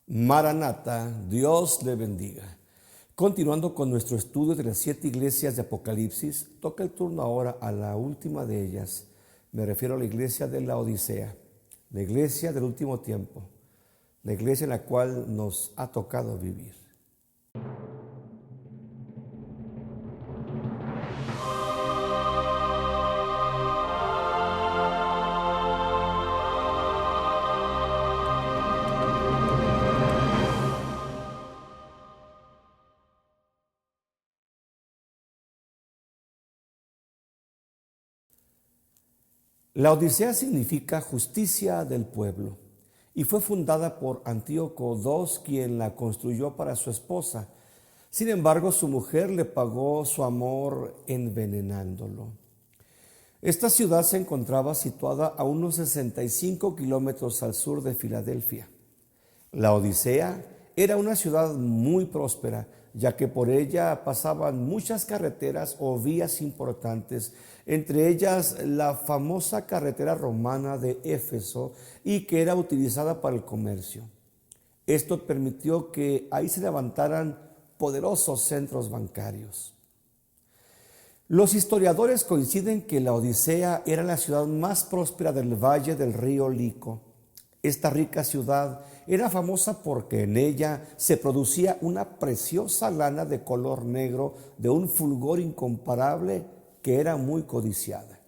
Maranata, Dios le bendiga. Continuando con nuestro estudio de las 7 iglesias de Apocalipsis, toca el turno ahora a la última de ellas. Me refiero a la iglesia de la Odisea, la iglesia del último tiempo, la iglesia en la cual nos ha tocado vivir. La Odisea significa justicia del pueblo y fue fundada por Antíoco II, quien la construyó para su esposa. Sin embargo, su mujer le pagó su amor envenenándolo. Esta ciudad se encontraba situada a unos 65 kilómetros al sur de Filadelfia. La Odisea era una ciudad muy próspera, ya que por ella pasaban muchas carreteras o vías importantes, entre ellas la famosa carretera romana de Éfeso y que era utilizada para el comercio. Esto permitió que ahí se levantaran poderosos centros bancarios. Los historiadores coinciden que la Odisea era la ciudad más próspera del valle del río Lico. Esta rica ciudad era famosa porque en ella se producía una preciosa lana de color negro de un fulgor incomparable que era muy codiciada.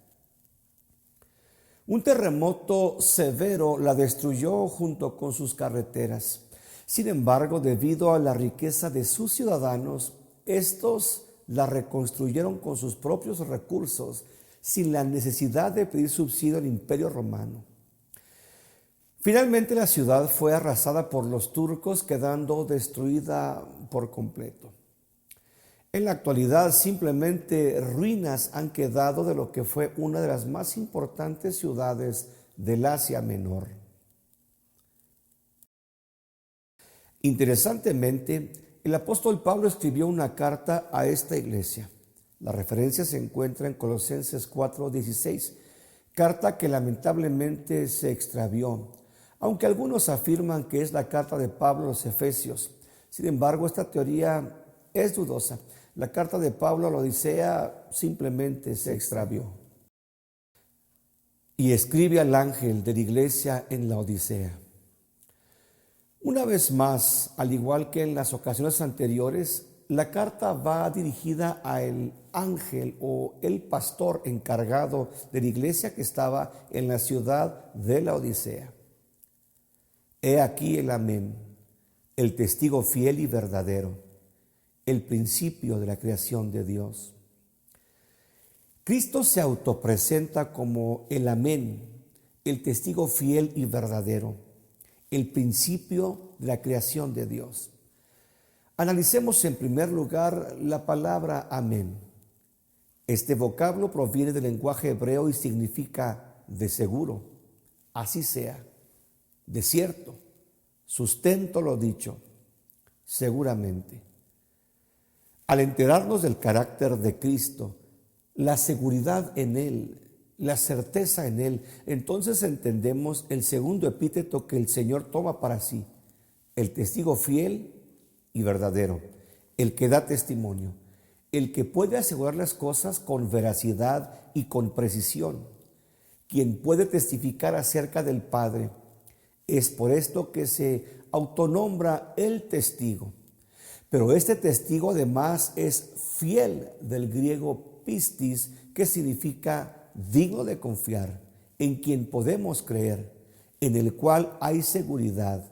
Un terremoto severo la destruyó junto con sus carreteras. Sin embargo, debido a la riqueza de sus ciudadanos, estos la reconstruyeron con sus propios recursos, sin la necesidad de pedir subsidio al Imperio Romano. Finalmente la ciudad fue arrasada por los turcos, quedando destruida por completo. En la actualidad simplemente ruinas han quedado de lo que fue una de las más importantes ciudades del Asia Menor. Interesantemente, el apóstol Pablo escribió una carta a esta iglesia. La referencia se encuentra en Colosenses 4:16, carta que lamentablemente se extravió, aunque algunos afirman que es la carta de Pablo a los Efesios. Sin embargo, esta teoría es dudosa. La carta de Pablo a la Odisea simplemente se extravió. Y escribe al ángel de la iglesia en la Odisea. Una vez más, al igual que en las ocasiones anteriores, la carta va dirigida al ángel o el pastor encargado de la iglesia que estaba en la ciudad de la Odisea. He aquí el Amén, el testigo fiel y verdadero, el principio de la creación de Dios. Cristo se autopresenta como el Amén, el testigo fiel y verdadero, el principio de la creación de Dios. Analicemos en primer lugar la palabra Amén. Este vocablo proviene del lenguaje hebreo y significa de seguro, así sea, de cierto, sustento lo dicho, seguramente. Al enterarnos del carácter de Cristo, la seguridad en Él, la certeza en Él, entonces entendemos el segundo epíteto que el Señor toma para sí, el testigo fiel y verdadero, el que da testimonio, el que puede asegurar las cosas con veracidad y con precisión, quien puede testificar acerca del Padre. Es por esto que se autonombra el testigo. Pero este testigo además es fiel, del griego pistis, que significa digno de confiar, en quien podemos creer, en el cual hay seguridad,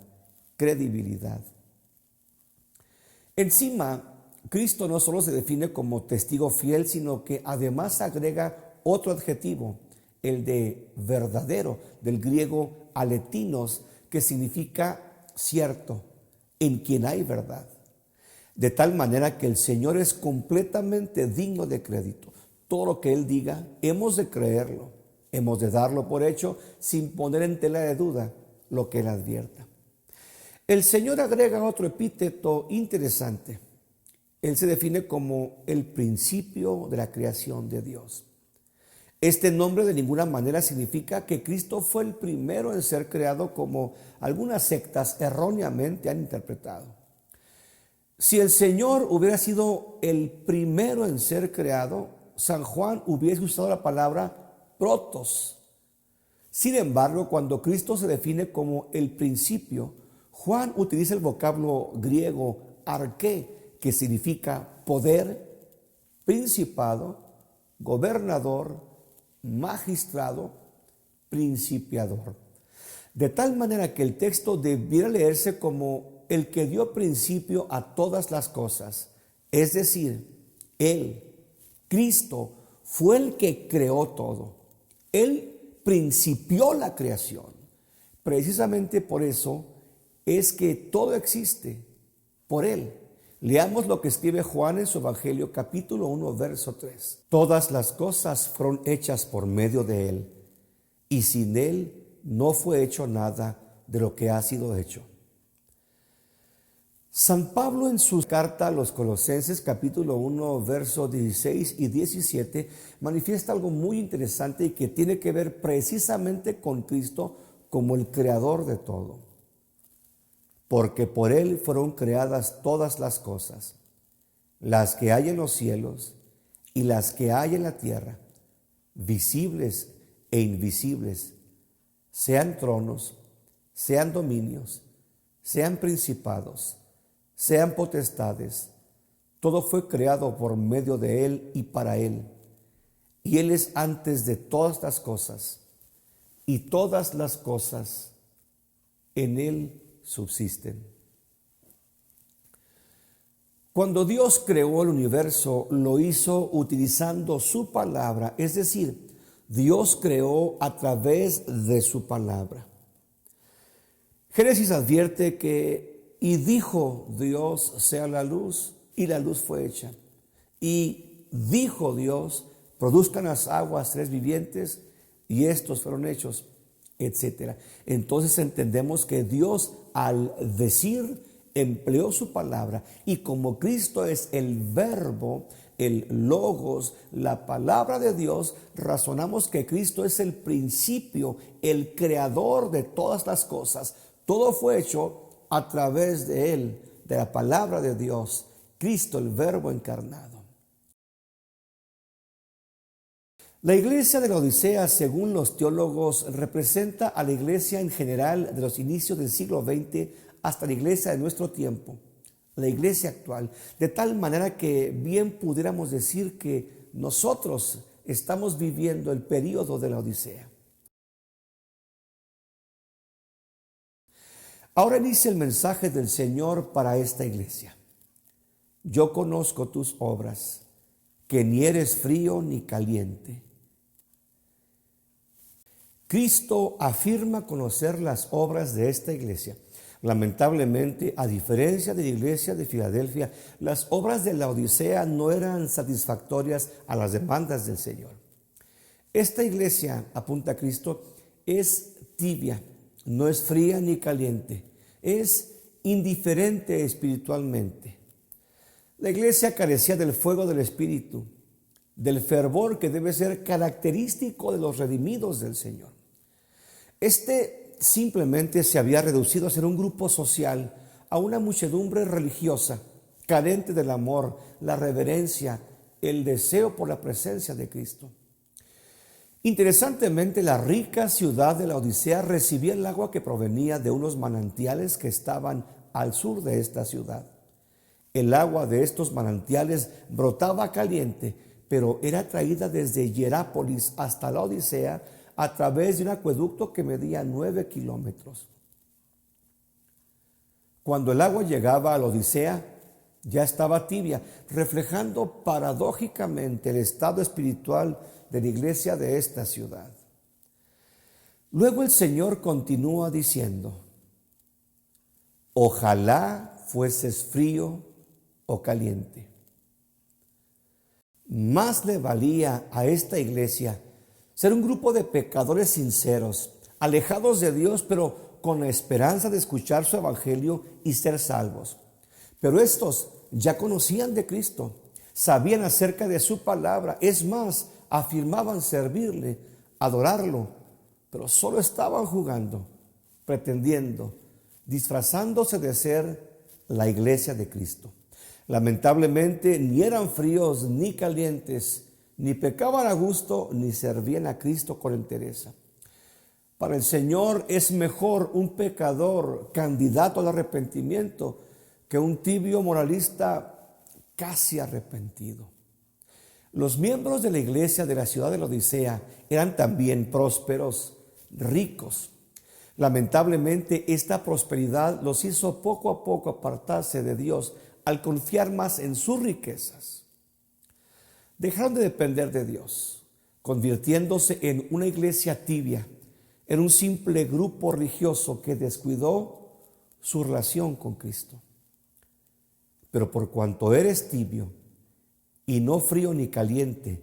credibilidad. Encima, Cristo no solo se define como testigo fiel, sino que además agrega otro adjetivo, el de verdadero, del griego aletinos, que significa cierto, en quien hay verdad. De tal manera que el Señor es completamente digno de crédito. Todo lo que Él diga, hemos de creerlo, hemos de darlo por hecho sin poner en tela de duda lo que Él advierta. El Señor agrega otro epíteto interesante. Él se define como el principio de la creación de Dios. Este nombre de ninguna manera significa que Cristo fue el primero en ser creado, como algunas sectas erróneamente han interpretado. Si el Señor hubiera sido el primero en ser creado, San Juan hubiese usado la palabra protos. Sin embargo, cuando Cristo se define como el principio, Juan utiliza el vocablo griego arqué, que significa poder, principado, gobernador, magistrado, principiador. De tal manera que el texto debiera leerse como el que dio principio a todas las cosas. Es decir, Él, Cristo, fue el que creó todo. Él principió la creación. Precisamente por eso es que todo existe por Él. Leamos lo que escribe Juan en su Evangelio, capítulo 1, verso 3. Todas las cosas fueron hechas por medio de Él, y sin Él no fue hecho nada de lo que ha sido hecho. San Pablo en su carta a los Colosenses, capítulo 1, versos 16 y 17, manifiesta algo muy interesante y que tiene que ver precisamente con Cristo como el creador de todo. Porque por Él fueron creadas todas las cosas, las que hay en los cielos y las que hay en la tierra, visibles e invisibles, sean tronos, sean dominios, sean principados, sean potestades. Todo fue creado por medio de Él y para Él. Y Él es antes de todas las cosas, y todas las cosas en Él subsisten. Cuando Dios creó el universo, lo hizo utilizando su palabra, es decir, Dios creó a través de su palabra. Génesis advierte que y dijo Dios sea la luz, y la luz fue hecha. Y dijo Dios, produzcan las aguas seres vivientes, y estos fueron hechos, etcétera. Entonces entendemos que Dios, al decir, empleó su palabra, y como Cristo es el verbo, el logos, la palabra de Dios, razonamos que Cristo es el principio, el creador de todas las cosas. Todo fue hecho a través de Él, de la palabra de Dios, Cristo el verbo encarnado. La iglesia de la Odisea, según los teólogos, representa a la iglesia en general de los inicios del siglo XX hasta la iglesia de nuestro tiempo, la iglesia actual, de tal manera que bien pudiéramos decir que nosotros estamos viviendo el período de la Odisea. Ahora inicia el mensaje del Señor para esta iglesia. Yo conozco tus obras, que ni eres frío ni caliente. Cristo afirma conocer las obras de esta iglesia. Lamentablemente, a diferencia de la iglesia de Filadelfia, las obras de la Odisea no eran satisfactorias a las demandas del Señor. Esta iglesia, apunta a Cristo, es tibia, no es fría ni caliente, es indiferente espiritualmente. La iglesia carecía del fuego del Espíritu, del fervor que debe ser característico de los redimidos del Señor. Simplemente se había reducido a ser un grupo social, a una muchedumbre religiosa, carente del amor, la reverencia, el deseo por la presencia de Cristo. Interesantemente, la rica ciudad de la Odisea recibía el agua que provenía de unos manantiales que estaban al sur de esta ciudad. El agua de estos manantiales brotaba caliente, pero era traída desde Hierápolis hasta la Odisea a través de un acueducto que medía 9 kilómetros. Cuando el agua llegaba a la Odisea, ya estaba tibia, reflejando paradójicamente el estado espiritual de la iglesia de esta ciudad. Luego el Señor continúa diciendo: ojalá fueses frío o caliente. Más le valía a esta iglesia ser un grupo de pecadores sinceros, alejados de Dios, pero con la esperanza de escuchar su evangelio y ser salvos. Pero estos ya conocían de Cristo, sabían acerca de su palabra. Es más, afirmaban servirle, adorarlo, pero solo estaban jugando, pretendiendo, disfrazándose de ser la iglesia de Cristo. Lamentablemente, ni eran fríos ni calientes, ni pecaban a gusto, ni servían a Cristo con entereza. Para el Señor es mejor un pecador candidato al arrepentimiento que un tibio moralista casi arrepentido. Los miembros de la iglesia de la ciudad de la Odisea eran también prósperos, ricos. Lamentablemente, esta prosperidad los hizo poco a poco apartarse de Dios al confiar más en sus riquezas. Dejaron de depender de Dios, convirtiéndose en una iglesia tibia, en un simple grupo religioso que descuidó su relación con Cristo. Pero por cuanto eres tibio y no frío ni caliente,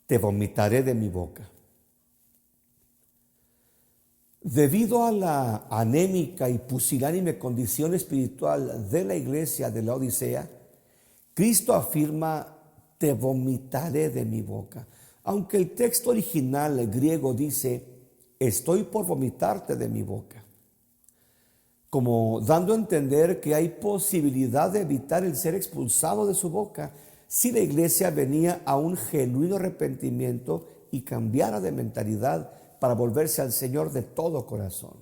te vomitaré de mi boca. Debido a la anémica y pusilánime condición espiritual de la iglesia de la Odisea, Cristo afirma: te vomitaré de mi boca. Aunque el texto original griego dice: estoy por vomitarte de mi boca, como dando a entender que hay posibilidad de evitar el ser expulsado de su boca si la iglesia venía a un genuino arrepentimiento y cambiara de mentalidad para volverse al Señor de todo corazón.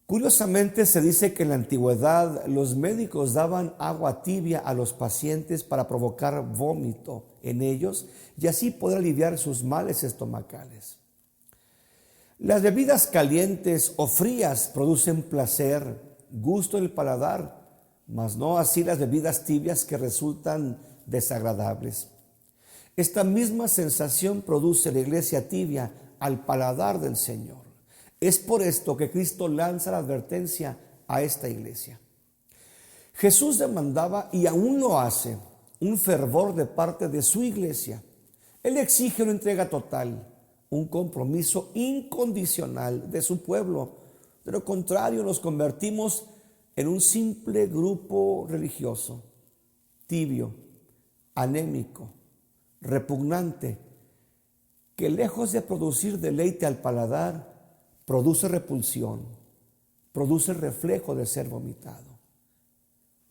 Curiosamente, se dice que en la antigüedad los médicos daban agua tibia a los pacientes para provocar vómito en ellos y así poder aliviar sus males estomacales. Las bebidas calientes o frías producen placer, gusto en el paladar, mas no así las bebidas tibias que resultan desagradables. Esta misma sensación produce la iglesia tibia al paladar del Señor. Es por esto que Cristo lanza la advertencia a esta iglesia. Jesús demandaba, y aún lo hace, un fervor de parte de su iglesia. Él exige una entrega total, un compromiso incondicional de su pueblo. De lo contrario, nos convertimos en un simple grupo religioso, tibio, anémico, repugnante, que lejos de producir deleite al paladar, produce repulsión, produce el reflejo de ser vomitado.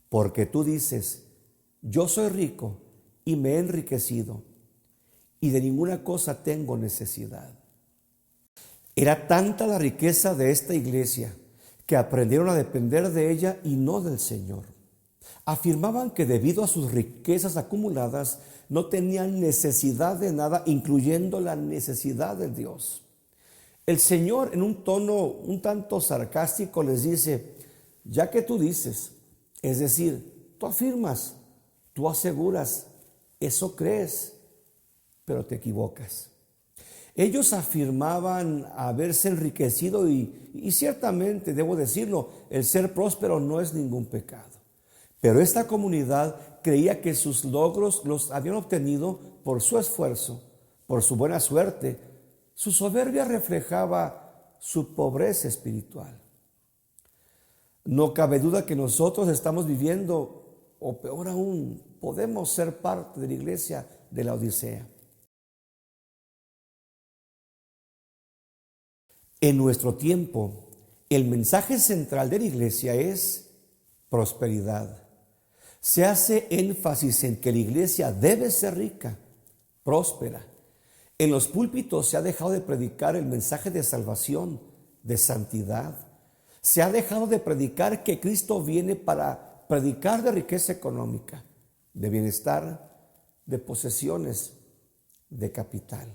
Porque tú dices: yo soy rico y me he enriquecido, y de ninguna cosa tengo necesidad. Era tanta la riqueza de esta iglesia que aprendieron a depender de ella y no del Señor. Afirmaban que debido a sus riquezas acumuladas no tenían necesidad de nada, incluyendo la necesidad de Dios. El Señor, en un tono un tanto sarcástico, les dice: ya que tú dices, es decir, tú afirmas, tú aseguras, eso crees, pero te equivocas. Ellos afirmaban haberse enriquecido y ciertamente, debo decirlo, el ser próspero no es ningún pecado. Pero esta comunidad creía que sus logros los habían obtenido por su esfuerzo, por su buena suerte. Su soberbia reflejaba su pobreza espiritual. No cabe duda que nosotros estamos viviendo, o peor aún, podemos ser parte de la iglesia de la Odisea. En nuestro tiempo, el mensaje central de la iglesia es prosperidad. Se hace énfasis en que la iglesia debe ser rica, próspera. En los púlpitos se ha dejado de predicar el mensaje de salvación, de santidad. Se ha dejado de predicar que Cristo viene para predicar de riqueza económica, de bienestar, de posesiones, de capital.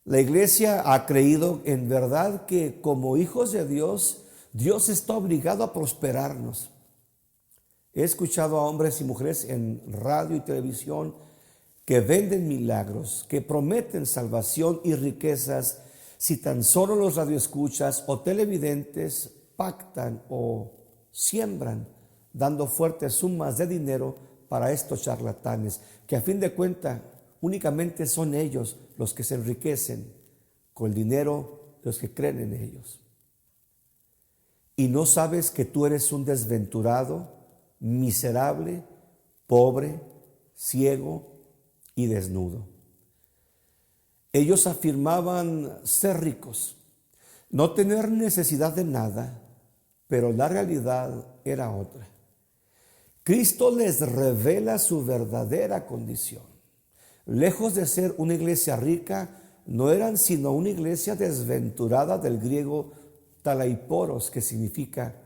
La iglesia ha creído en verdad que como hijos de Dios, Dios está obligado a prosperarnos. He escuchado a hombres y mujeres en radio y televisión que venden milagros, que prometen salvación y riquezas si tan solo los radioescuchas o televidentes pactan o siembran, dando fuertes sumas de dinero para estos charlatanes, que a fin de cuentas únicamente son ellos los que se enriquecen con el dinero de los que creen en ellos. Y no sabes que tú eres un desventurado, miserable, pobre, ciego, y desnudo. Ellos afirmaban ser ricos, no tener necesidad de nada, pero la realidad era otra. Cristo les revela su verdadera condición. Lejos de ser una iglesia rica, no eran sino una iglesia desventurada, del griego talaiporos, que significa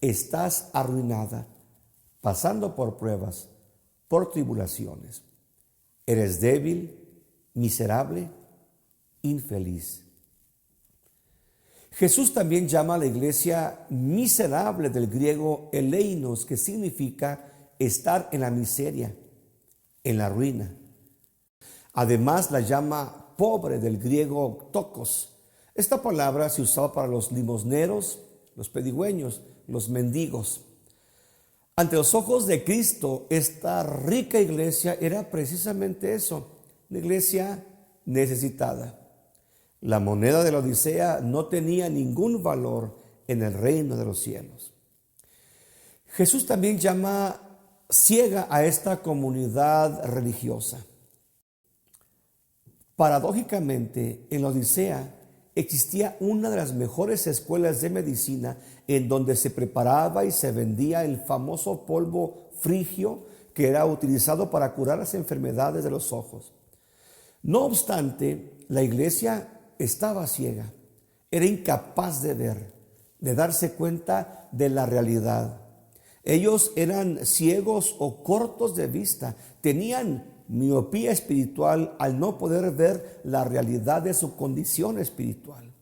estás arruinada, pasando por pruebas, por tribulaciones. Eres débil, miserable, infeliz. Jesús también llama a la iglesia miserable, del griego eleinos, que significa estar en la miseria, en la ruina. Además la llama pobre, del griego tokos. Esta palabra se usaba para los limosneros, los pedigüeños, los mendigos. Ante los ojos de Cristo, esta rica iglesia era precisamente eso, una iglesia necesitada. La moneda de la Odisea no tenía ningún valor en el reino de los cielos. Jesús también llama ciega a esta comunidad religiosa. Paradójicamente, en la Odisea existía una de las mejores escuelas de medicina, en donde se preparaba y se vendía el famoso polvo frigio, que era utilizado para curar las enfermedades de los ojos. No obstante, la iglesia estaba ciega, era incapaz de ver, de darse cuenta de la realidad. Ellos eran ciegos o cortos de vista, tenían miopía espiritual al no poder ver la realidad de su condición espiritual.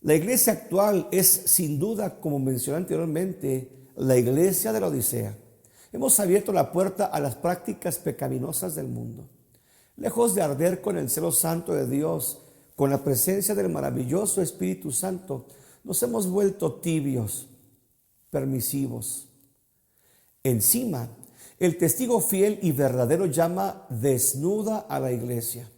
La iglesia actual es sin duda, como mencioné anteriormente, la iglesia de la Odisea. Hemos abierto la puerta a las prácticas pecaminosas del mundo. Lejos de arder con el celo santo de Dios, con la presencia del maravilloso Espíritu Santo, nos hemos vuelto tibios, permisivos. Encima, el testigo fiel y verdadero llama desnuda a la iglesia.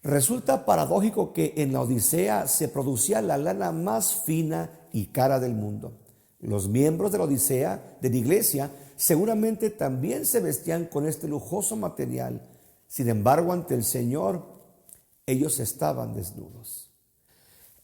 Resulta paradójico que en la Odisea se producía la lana más fina y cara del mundo. Los miembros de la Odisea, de la iglesia, seguramente también se vestían con este lujoso material. Sin embargo, ante el Señor, ellos estaban desnudos.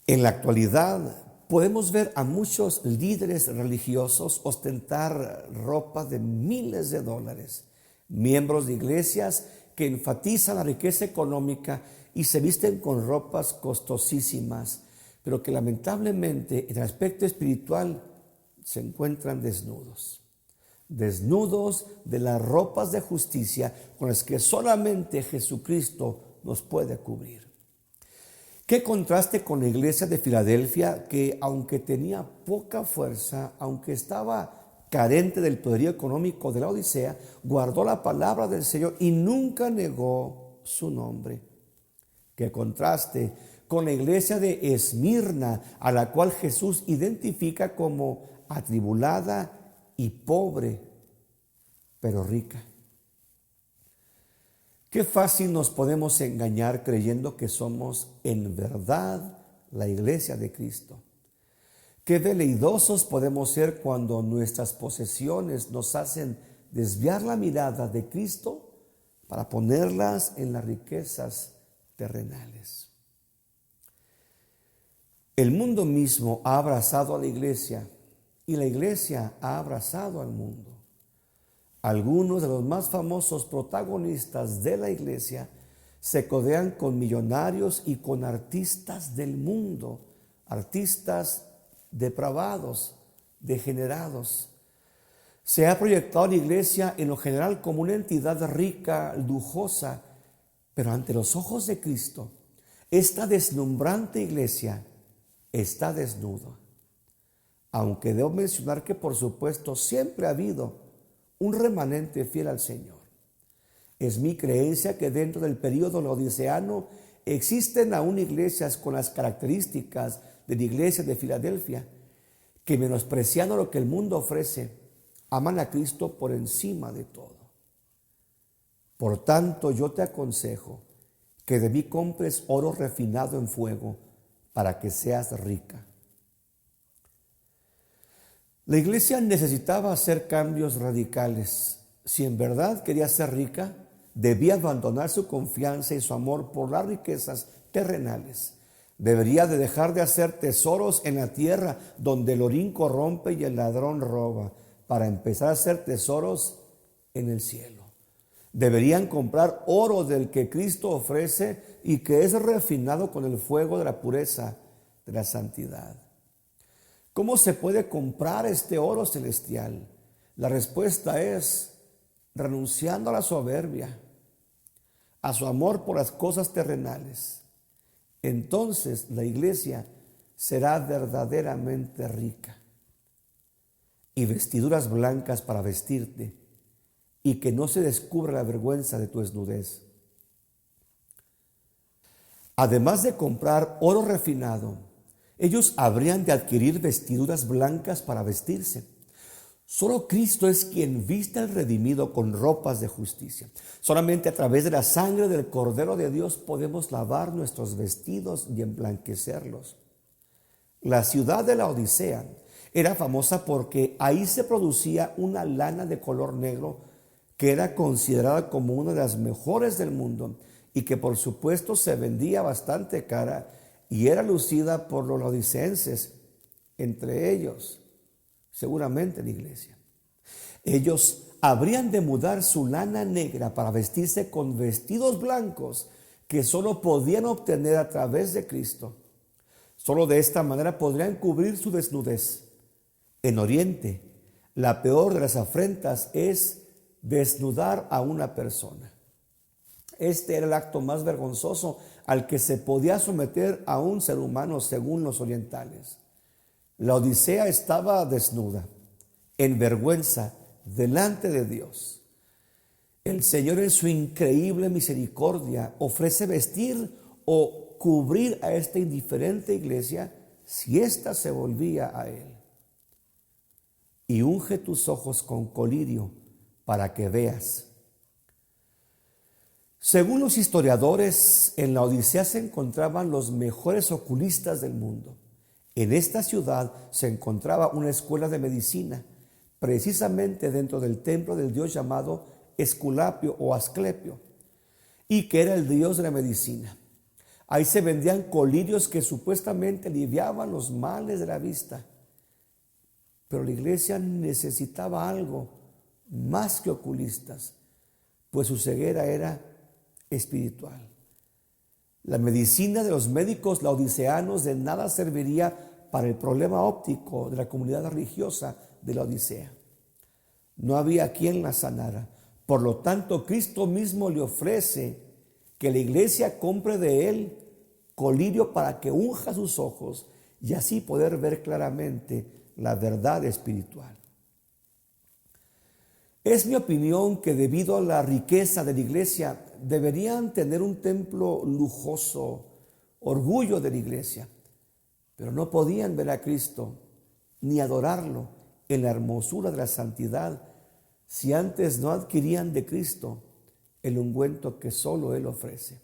En la actualidad podemos ver a muchos líderes religiosos ostentar ropa de miles de dólares, miembros de iglesias que enfatizan la riqueza económica y se visten con ropas costosísimas, pero que lamentablemente en el aspecto espiritual se encuentran desnudos. Desnudos de las ropas de justicia con las que solamente Jesucristo nos puede cubrir. Qué contraste con la iglesia de Filadelfia, que aunque tenía poca fuerza, aunque estaba carente del poderío económico de la Odisea, guardó la palabra del Señor y nunca negó su nombre. Qué contraste con la iglesia de Esmirna, a la cual Jesús identifica como atribulada y pobre, pero rica. Qué fácil nos podemos engañar creyendo que somos en verdad la iglesia de Cristo. Qué veleidosos podemos ser cuando nuestras posesiones nos hacen desviar la mirada de Cristo para ponerlas en las riquezas terrenales. El mundo mismo ha abrazado a la iglesia y la iglesia ha abrazado al mundo. Algunos de los más famosos protagonistas de la iglesia se codean con millonarios y con artistas del mundo, artistas depravados, degenerados. Se ha proyectado la iglesia en lo general como una entidad rica, lujosa, pero ante los ojos de Cristo, esta deslumbrante iglesia está desnuda. Aunque debo mencionar que por supuesto siempre ha habido un remanente fiel al Señor. Es mi creencia que dentro del período laodiceano existen aún iglesias con las características de la iglesia de Filadelfia, que menospreciando lo que el mundo ofrece, aman a Cristo por encima de todo. Por tanto, yo te aconsejo que de mí compres oro refinado en fuego para que seas rica. La iglesia necesitaba hacer cambios radicales. Si en verdad quería ser rica, debía abandonar su confianza y su amor por las riquezas terrenales. Debería de dejar de hacer tesoros en la tierra donde el orín corrompe y el ladrón roba, para empezar a hacer tesoros en el cielo. Deberían comprar oro del que Cristo ofrece y que es refinado con el fuego de la pureza de la santidad. ¿Cómo se puede comprar este oro celestial? La respuesta es renunciando a la soberbia, a su amor por las cosas terrenales. Entonces la iglesia será verdaderamente rica. Y vestiduras blancas para vestirte, y que no se descubra la vergüenza de tu desnudez. Además de comprar oro refinado, ellos habrían de adquirir vestiduras blancas para vestirse. Solo Cristo es quien viste al redimido con ropas de justicia. Solamente a través de la sangre del Cordero de Dios podemos lavar nuestros vestidos y emblanquecerlos. La ciudad de la Odisea era famosa porque ahí se producía una lana de color negro que era considerada como una de las mejores del mundo y que por supuesto se vendía bastante cara y era lucida por los odicenses, entre ellos seguramente la iglesia. Ellos habrían de mudar su lana negra para vestirse con vestidos blancos que solo podían obtener a través de Cristo. Solo de esta manera podrían cubrir su desnudez. En Oriente, la peor de las afrentas es desnudar a una persona. Este era el acto más vergonzoso al que se podía someter a un ser humano según los orientales. La Odisea estaba desnuda, en vergüenza, delante de Dios. El Señor en su increíble misericordia ofrece vestir o cubrir a esta indiferente iglesia si ésta se volvía a Él. Y unge tus ojos con colirio para que veas. Según los historiadores, en la Odisea se encontraban los mejores oculistas del mundo. En esta ciudad se encontraba una escuela de medicina, precisamente dentro del templo del dios llamado Esculapio o Asclepio, y que era el dios de la medicina. Ahí se vendían colirios que supuestamente aliviaban los males de la vista. Pero la iglesia necesitaba algo más que oculistas, pues su ceguera era espiritual. La medicina de los médicos laodiceanos de nada serviría para el problema óptico de la comunidad religiosa de la Odisea. No había quien la sanara. Por lo tanto, Cristo mismo le ofrece que la iglesia compre de él colirio para que unja sus ojos y así poder ver claramente la verdad espiritual. Es mi opinión que debido a la riqueza de la iglesia deberían tener un templo lujoso, orgullo de la iglesia, pero no podían ver a Cristo ni adorarlo en la hermosura de la santidad si antes no adquirían de Cristo el ungüento que solo Él ofrece.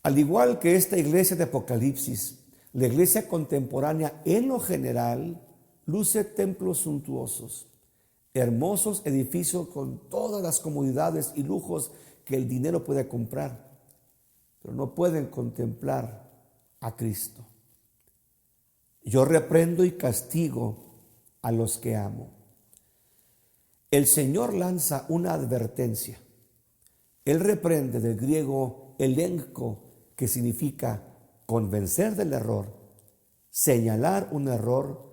Al igual que esta iglesia de Apocalipsis, la iglesia contemporánea en lo general luce templos suntuosos, hermosos edificios con todas las comodidades y lujos que el dinero puede comprar, pero no pueden contemplar a Cristo. Yo reprendo y castigo a los que amo. El Señor lanza una advertencia. Él reprende, del griego elenco, que significa convencer del error, señalar un error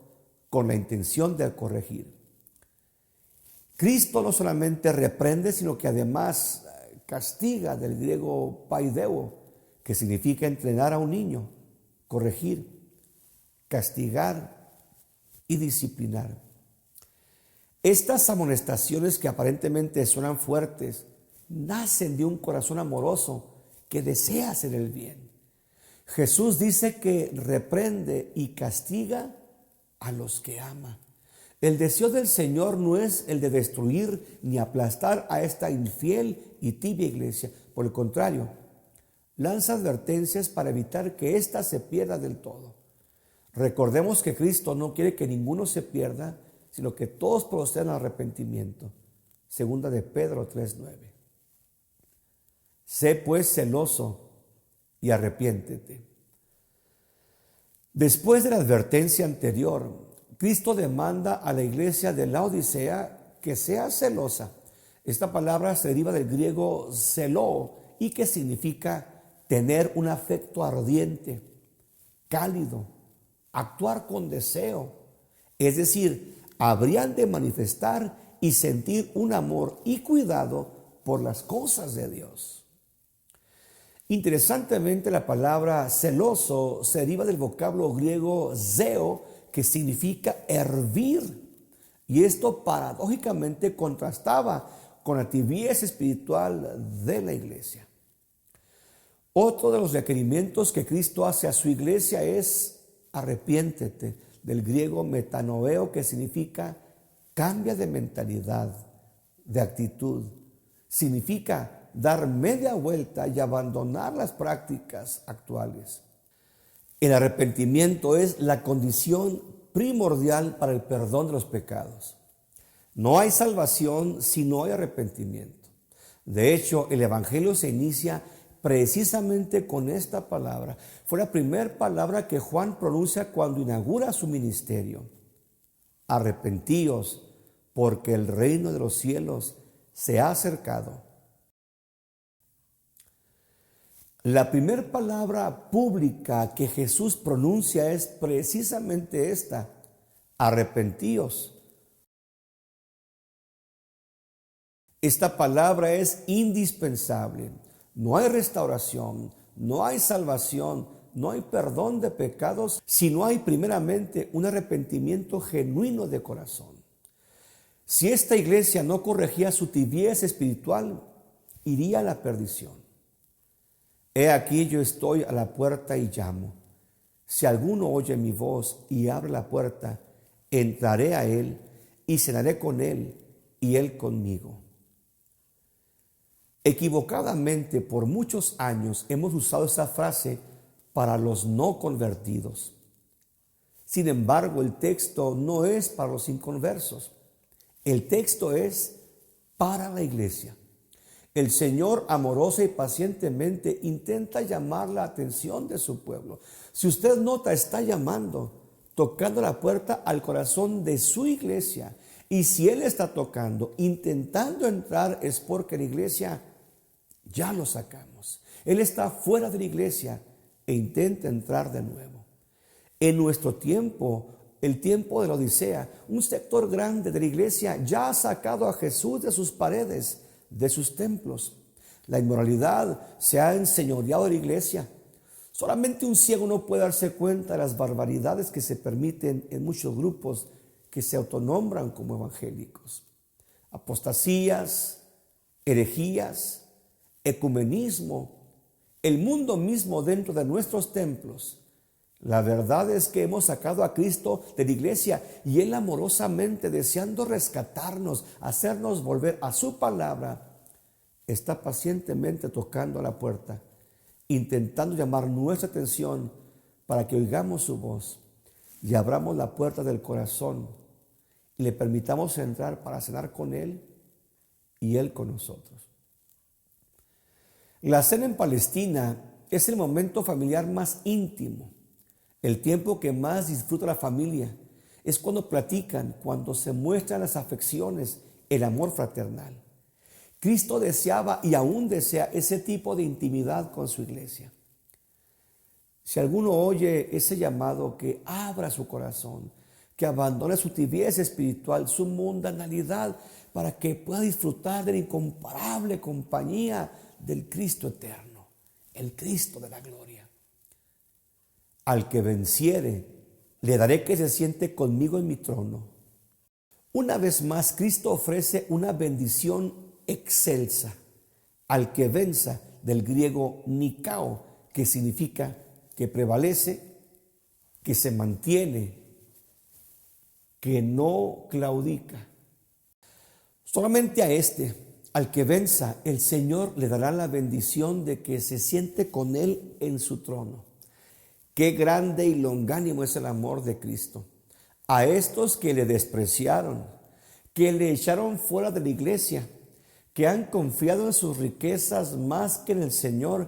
con la intención de corregir. Cristo no solamente reprende, sino que además castiga, del griego paideo, que significa entrenar a un niño, corregir, castigar y disciplinar. Estas amonestaciones, que aparentemente suenan fuertes, nacen de un corazón amoroso que desea hacer el bien. Jesús dice que reprende y castiga a los que ama. El deseo del Señor no es el de destruir ni aplastar a esta infiel y tibia iglesia. Por el contrario, lanza advertencias para evitar que ésta se pierda del todo. Recordemos que Cristo no quiere que ninguno se pierda, sino que todos procedan al arrepentimiento. Segunda de Pedro 3:9. Sé pues celoso y arrepiéntete. Después de la advertencia anterior, Cristo demanda a la iglesia de Laodicea que sea celosa. Esta palabra se deriva del griego zeló y que significa tener un afecto ardiente, cálido, actuar con deseo. Es decir, habrían de manifestar y sentir un amor y cuidado por las cosas de Dios. Interesantemente, la palabra celoso se deriva del vocablo griego zeo, que significa hervir. Y esto paradójicamente contrastaba con la tibieza espiritual de la iglesia. Otro de los requerimientos que Cristo hace a su iglesia es arrepiéntete, del griego metanoeo, que significa cambia de mentalidad, de actitud. Significa dar media vuelta y abandonar las prácticas actuales. El arrepentimiento es la condición primordial para el perdón de los pecados. No hay salvación si no hay arrepentimiento. De hecho, el Evangelio se inicia precisamente con esta palabra. Fue la primera palabra que Juan pronuncia cuando inaugura su ministerio. Arrepentíos, porque el reino de los cielos se ha acercado. La primera palabra pública que Jesús pronuncia es precisamente esta: arrepentíos. Esta palabra es indispensable. No hay restauración, no hay salvación, no hay perdón de pecados si no hay primeramente un arrepentimiento genuino de corazón. Si esta iglesia no corregía su tibieza espiritual, iría a la perdición. He aquí, yo estoy a la puerta y llamo. Si alguno oye mi voz y abre la puerta, entraré a él y cenaré con él y él conmigo. Equivocadamente, por muchos años hemos usado esa frase para los no convertidos. Sin embargo, el texto no es para los inconversos. El texto es para la iglesia. El Señor amorosa y pacientemente intenta llamar la atención de su pueblo. Si usted nota, está llamando, tocando la puerta al corazón de su iglesia. Y si Él está tocando, intentando entrar, es porque la iglesia ya lo sacamos. Él está fuera de la iglesia e intenta entrar de nuevo. En nuestro tiempo, el tiempo de la Odisea, un sector grande de la iglesia ya ha sacado a Jesús de sus paredes, de sus templos. La inmoralidad se ha enseñoreado de la iglesia. Solamente un ciego no puede darse cuenta de las barbaridades que se permiten en muchos grupos que se autonombran como evangélicos. Apostasías, herejías, ecumenismo, el mundo mismo dentro de nuestros templos. La verdad es que hemos sacado a Cristo de la iglesia y Él amorosamente, deseando rescatarnos, hacernos volver a su palabra, está pacientemente tocando a la puerta, intentando llamar nuestra atención para que oigamos su voz y abramos la puerta del corazón y le permitamos entrar para cenar con Él y Él con nosotros. La cena en Palestina es el momento familiar más íntimo, el tiempo que más disfruta la familia. Es cuando platican, cuando se muestran las afecciones, el amor fraternal. Cristo deseaba y aún desea ese tipo de intimidad con su iglesia. Si alguno oye ese llamado, que abra su corazón, que abandone su tibieza espiritual, su mundanalidad, para que pueda disfrutar de la incomparable compañía del Cristo eterno, el Cristo de la gloria. Al que venciere, le daré que se siente conmigo en mi trono. Una vez más, Cristo ofrece una bendición excelsa al que venza, del griego nikao, que significa que prevalece, que se mantiene, que no claudica. Solamente a este, al que venza, el Señor le dará la bendición de que se siente con Él en su trono. Qué grande y longánimo es el amor de Cristo. A estos que le despreciaron, que le echaron fuera de la iglesia, que han confiado en sus riquezas más que en el Señor,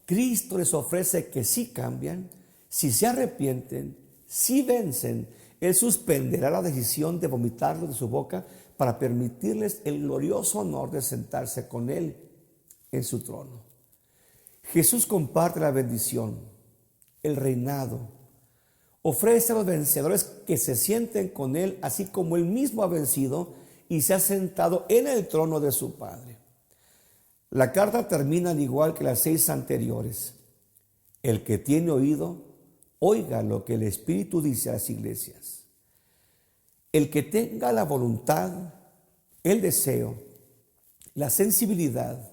Cristo les ofrece que si cambian, si se arrepienten, si vencen, Él suspenderá la decisión de vomitarlos de su boca para permitirles el glorioso honor de sentarse con Él en su trono. Jesús comparte la bendición, el reinado. Ofrece a los vencedores que se sienten con Él, así como Él mismo ha vencido y se ha sentado en el trono de su Padre. La carta termina al igual que las 6 anteriores. El que tiene oído, oiga lo que el Espíritu dice a las iglesias. El que tenga la voluntad, el deseo, la sensibilidad,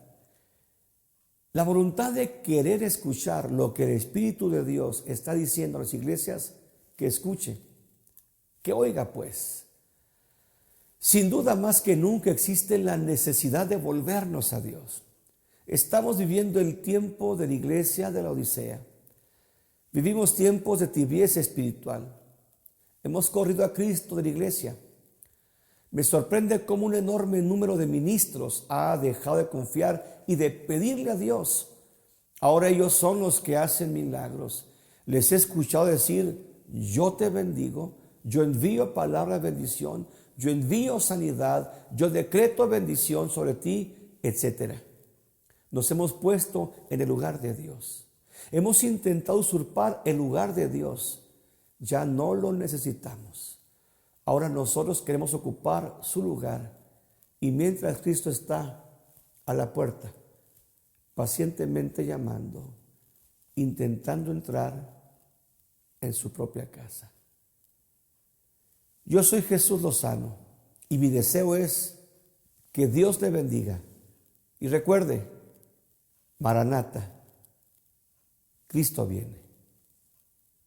la voluntad de querer escuchar lo que el Espíritu de Dios está diciendo a las iglesias, que escuche, que oiga pues. Sin duda más que nunca existe la necesidad de volvernos a Dios. Estamos viviendo el tiempo de la iglesia de la Odisea. Vivimos tiempos de tibieza espiritual. Hemos corrido a Cristo de la iglesia. Me sorprende cómo un enorme número de ministros ha dejado de confiar y de pedirle a Dios. Ahora ellos son los que hacen milagros. Les he escuchado decir, yo te bendigo, yo envío palabra de bendición, yo envío sanidad, yo decreto bendición sobre ti, etc. Nos hemos puesto en el lugar de Dios. Hemos intentado usurpar el lugar de Dios. Ya no lo necesitamos. Ahora nosotros queremos ocupar su lugar. Y mientras Cristo está a la puerta, pacientemente llamando, intentando entrar en su propia casa. Yo soy Jesús Lozano y mi deseo es que Dios le bendiga. Y recuerde, Maranata, Cristo viene.